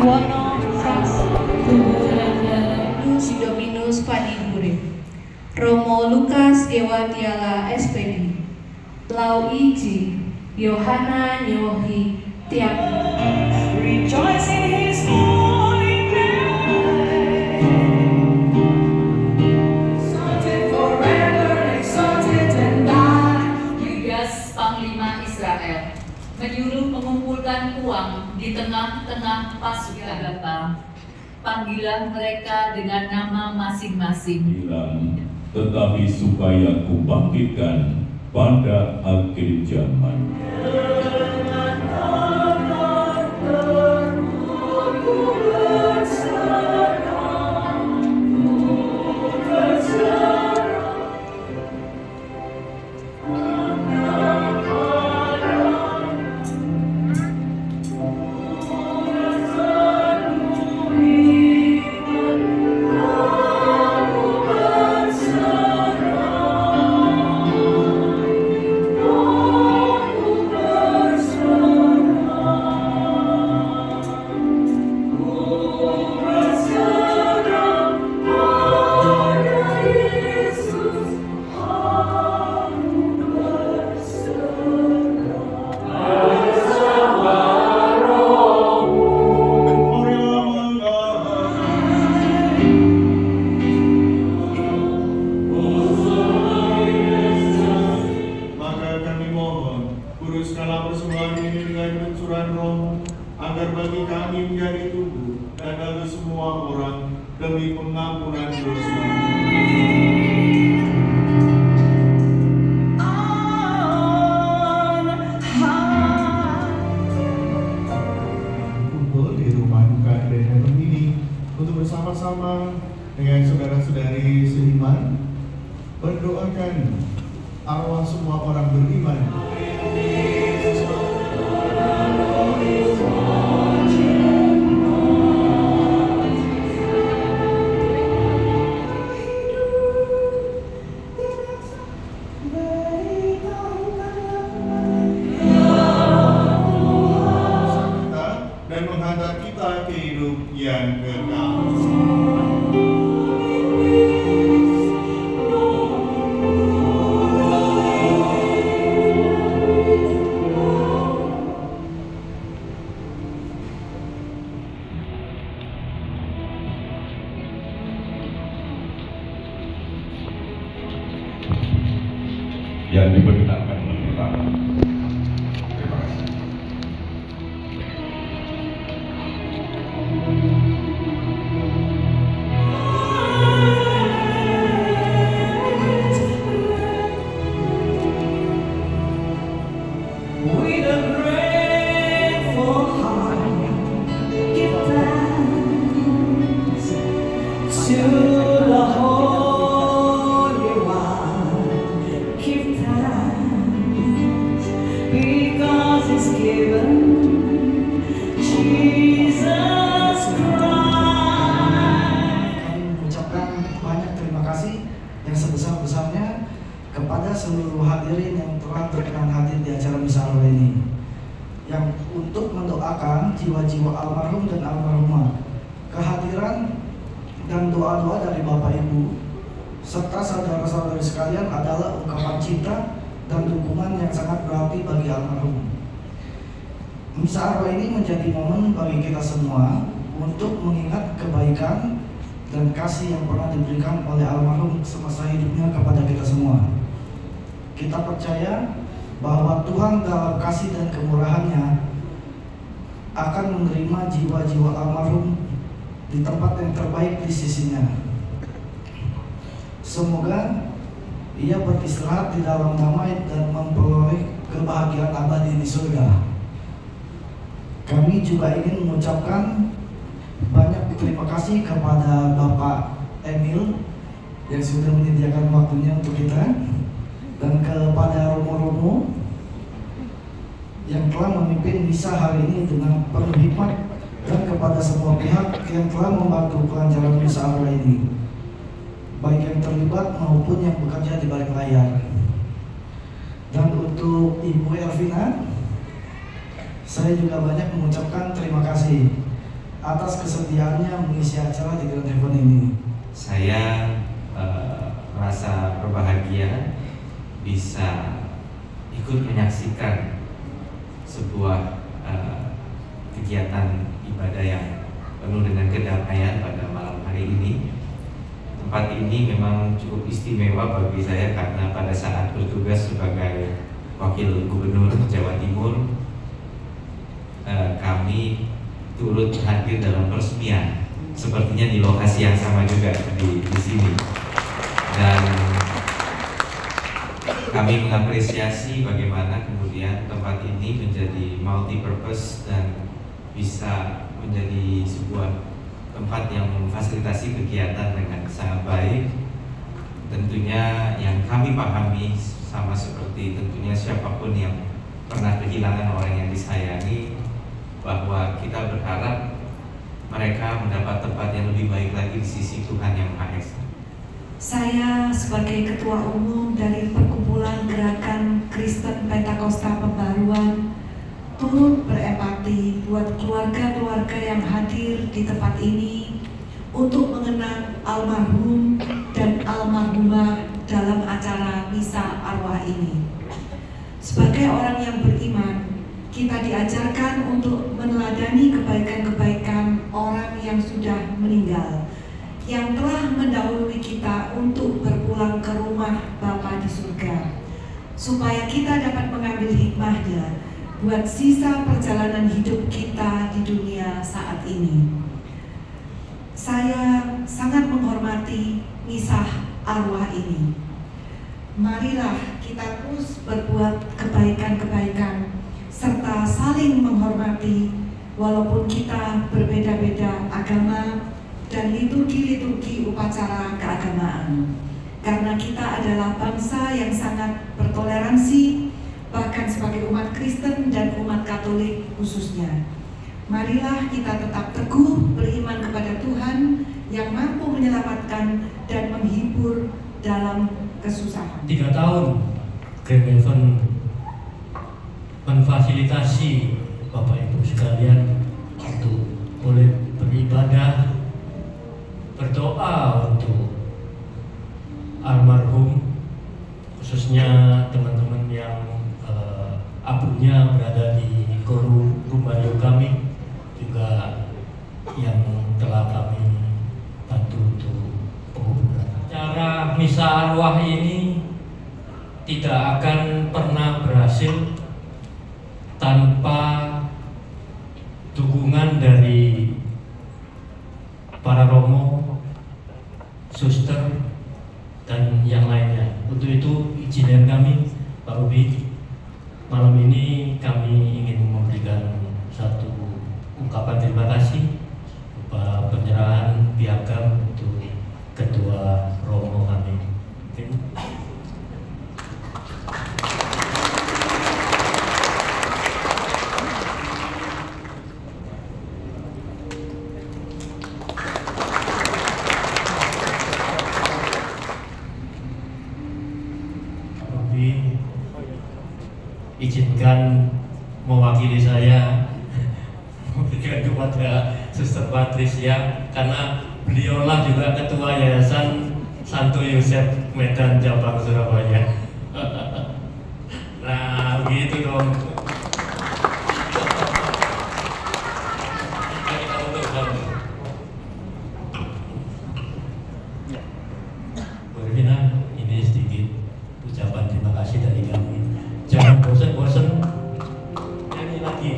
Wono Frans Sidominus Fadi Urip, Romo Lukas Gewatiala SPD, Lau Iji Yohana Nyohi Tiap. Rejoice in His holy name, exalted forever, exalted and die. Yudas Panglima Israel menyuruh mengumpulkan uang di tengah-tengah pasukan Bapa. Panggillah mereka dengan nama masing-masing. Hilang, tetapi supaya kubangkitkan pada akhir zaman. Bersama-sama dengan saudara-saudari seiman, berdoakan arwah semua orang beriman dan menghantar kita ke hidup yang kekal. Yang diperkenankan menerima. Terima kasih. With a grateful heart, give thanks to the Holy One. Give thanks because He's given Jesus Christ. Kami mengucapkan banyak terima kasih yang sebesar-besarnya kepada seluruh hadirin yang telah berkenan hadir di acara misa arwah ini, yang untuk mendoakan jiwa-jiwa almarhum dan almarhumah. Kehadiran dan doa-doa dari Bapak Ibu serta saudara-saudari sekalian adalah ungkapan cinta dan dukungan yang sangat berarti bagi almarhum. Misa arwah ini menjadi momen bagi kita semua untuk mengingat kebaikan dan kasih yang pernah diberikan oleh almarhum semasa hidupnya kepada kita semua. Kita percaya bahwa Tuhan dalam kasih dan kemurahannya akan menerima jiwa-jiwa almarhum di tempat yang terbaik di sisinya. Semoga ia beristirahat di dalam damai dan memperoleh kebahagiaan abadi di surga. Kami juga ingin mengucapkan banyak terima kasih kepada Bapak Emil yang sudah menyediakan waktunya untuk kita, dan kepada romo-romo yang telah memimpin misa hari ini dengan penuh hikmat, dan kepada semua pihak yang telah membantu kelancaran misa arwah ini, baik yang terlibat maupun yang bekerja di balik layar. Dan untuk Ibu Elvina, saya juga banyak mengucapkan terima kasih atas kesediaannya mengisi acara di Grand Heaven ini. Saya merasa berbahagia bisa ikut menyaksikan sebuah kegiatan ibadah yang penuh dengan kedamaian pada malam hari ini. Tempat ini memang cukup istimewa bagi saya karena pada saat bertugas sebagai Wakil Gubernur Jawa Timur, kami turut hadir dalam peresmian, sepertinya di lokasi yang sama juga di sini. Dan kami mengapresiasi bagaimana kemudian tempat ini menjadi multi purpose dan bisa menjadi sebuah tempat yang memfasilitasi kegiatan dengan sangat baik. Tentunya yang kami pahami sama seperti tentunya siapapun yang pernah kehilangan orang yang disayangi, bahwa kita berharap mereka mendapat tempat yang lebih baik lagi di sisi Tuhan Yang Maha Esa. Saya sebagai Ketua Umum dari Perkumpulan Gerakan Kristen Pentakosta Pembaruan turut berempati buat keluarga-keluarga yang hadir di tempat ini untuk mengenang almarhum dan almarhumah dalam acara misa arwah ini. Sebagai orang yang beriman, kita diajarkan untuk meneladani kebaikan-kebaikan orang yang sudah meninggal, yang telah mendahului kita untuk berpulang ke rumah Bapa di surga, supaya kita dapat mengambil hikmahnya buat sisa perjalanan hidup kita di dunia saat ini. Saya sangat menghormati misa arwah ini. Marilah kita terus berbuat kebaikan-kebaikan serta saling menghormati walaupun kita berbeda-beda agama dan liturgi-liturgi upacara keagamaan. Karena kita adalah bangsa yang sangat bertoleransi, bahkan sebagai umat Kristen dan umat Katolik khususnya. Marilah kita tetap teguh beriman kepada Tuhan yang mampu menyelamatkan dan menghibur dalam kesusahan. 3 tahun Grand Heaven memfasilitasi Bapak Ibu sekalian untuk boleh beribadah, berdoa untuk almarhum, khususnya teman-teman yang abunya berada di Korum Rumbayo kami, juga yang telah kami bantu untuk penguburan. Acara misa arwah ini tidak akan pernah berhasil tanpa dukungan dari para romo, suster, dan yang lainnya. Untuk itu izin kami, Pak Ubi, malam ini kami ingin memberikan satu ungkapan terima kasih berupa penyerahan piagam untuk Ketua Romo kami. Izinkan mewakili saya memberikan kepada Suster Patricia, karena beliaulah juga Ketua Yayasan Santo Yosef Medan Cabang Surabaya. Nah, begitu dong. Bu Revina, ini sedikit ucapan terima kasih dari kami. Jangan bosan-bosan, nyanyi lagi.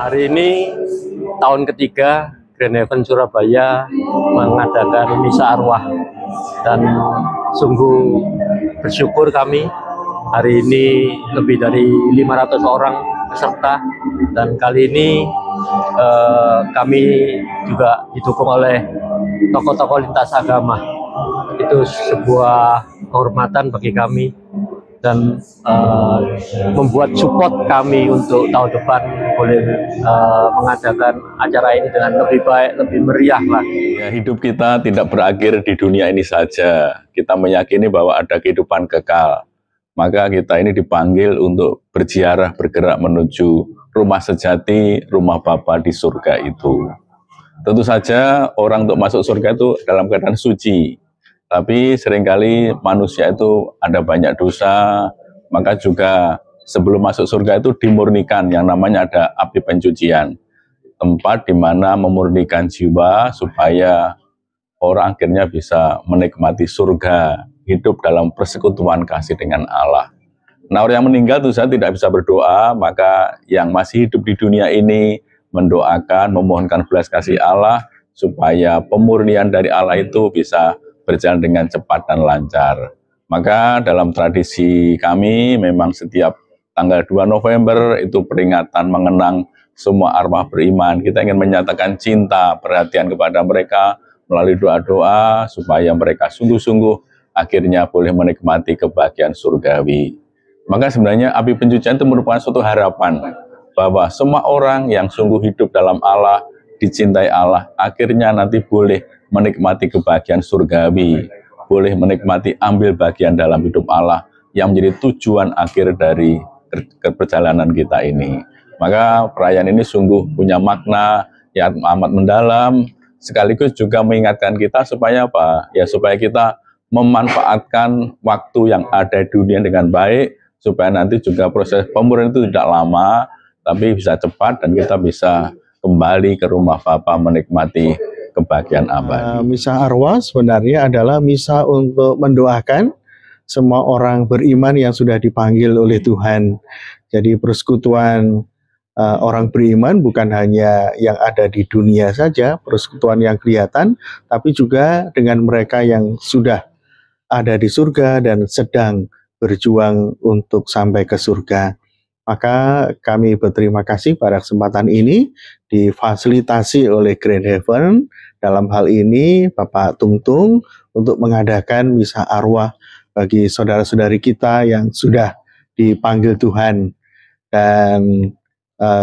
Hari ini tahun ketiga Grand Heaven Surabaya mengadakan misa arwah, dan sungguh bersyukur kami hari ini lebih dari 500 orang peserta, dan kali ini kami juga didukung oleh tokoh-tokoh lintas agama. Itu sebuah kehormatan bagi kami dan membuat support kami untuk tahun depan boleh mengadakan acara ini dengan lebih baik, lebih meriah lagi. Ya, hidup kita tidak berakhir di dunia ini saja. Kita meyakini bahwa ada kehidupan kekal. Maka kita ini dipanggil untuk berziarah, bergerak menuju rumah sejati, rumah Bapa di surga itu. Tentu saja orang untuk masuk surga itu dalam keadaan suci. Tapi seringkali manusia itu ada banyak dosa, maka juga sebelum masuk surga itu dimurnikan, yang namanya ada api pencucian. Tempat di mana memurnikan jiwa supaya orang akhirnya bisa menikmati surga, hidup dalam persekutuan kasih dengan Allah. Nah, orang yang meninggal itu saya tidak bisa berdoa, maka yang masih hidup di dunia ini mendoakan, memohonkan belas kasih Allah supaya pemurnian dari Allah itu bisa berjalan dengan cepat dan lancar. Maka dalam tradisi kami memang setiap tanggal 2 November itu peringatan mengenang semua arwah beriman. Kita ingin menyatakan cinta, perhatian kepada mereka melalui doa-doa supaya mereka sungguh-sungguh akhirnya boleh menikmati kebahagiaan surgawi. Maka sebenarnya api pencucian itu merupakan suatu harapan bahwa semua orang yang sungguh hidup dalam Allah, dicintai Allah, akhirnya nanti boleh menikmati kebahagiaan surgawi, boleh menikmati ambil bagian dalam hidup Allah yang menjadi tujuan akhir dari perjalanan kita ini. Maka perayaan ini sungguh punya makna yang amat mendalam, sekaligus juga mengingatkan kita supaya apa? Ya supaya kita memanfaatkan waktu yang ada di dunia dengan baik, supaya nanti juga proses pemurnian itu tidak lama, tapi bisa cepat dan kita bisa kembali ke rumah Bapa menikmati kebahagiaan abadi. Misa arwah sebenarnya adalah misa untuk mendoakan semua orang beriman yang sudah dipanggil oleh Tuhan. Jadi persekutuan orang beriman bukan hanya yang ada di dunia saja, persekutuan yang kelihatan, tapi juga dengan mereka yang sudah ada di surga dan sedang berjuang untuk sampai ke surga. Maka kami berterima kasih pada kesempatan ini difasilitasi oleh Grand Heaven, dalam hal ini Bapak Tungtung, untuk mengadakan misa arwah bagi saudara-saudari kita yang sudah dipanggil Tuhan. Dan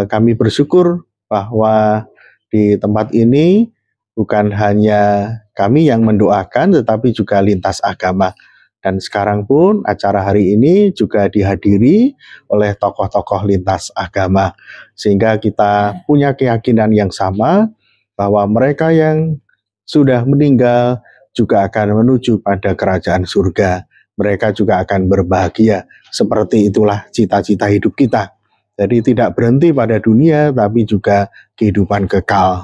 kami bersyukur bahwa di tempat ini bukan hanya kami yang mendoakan, tetapi juga lintas agama. Dan sekarang pun acara hari ini juga dihadiri oleh tokoh-tokoh lintas agama. Sehingga kita punya keyakinan yang sama bahwa mereka yang sudah meninggal juga akan menuju pada kerajaan surga. Mereka juga akan berbahagia. Seperti itulah cita-cita hidup kita. Jadi tidak berhenti pada dunia, tapi juga kehidupan kekal.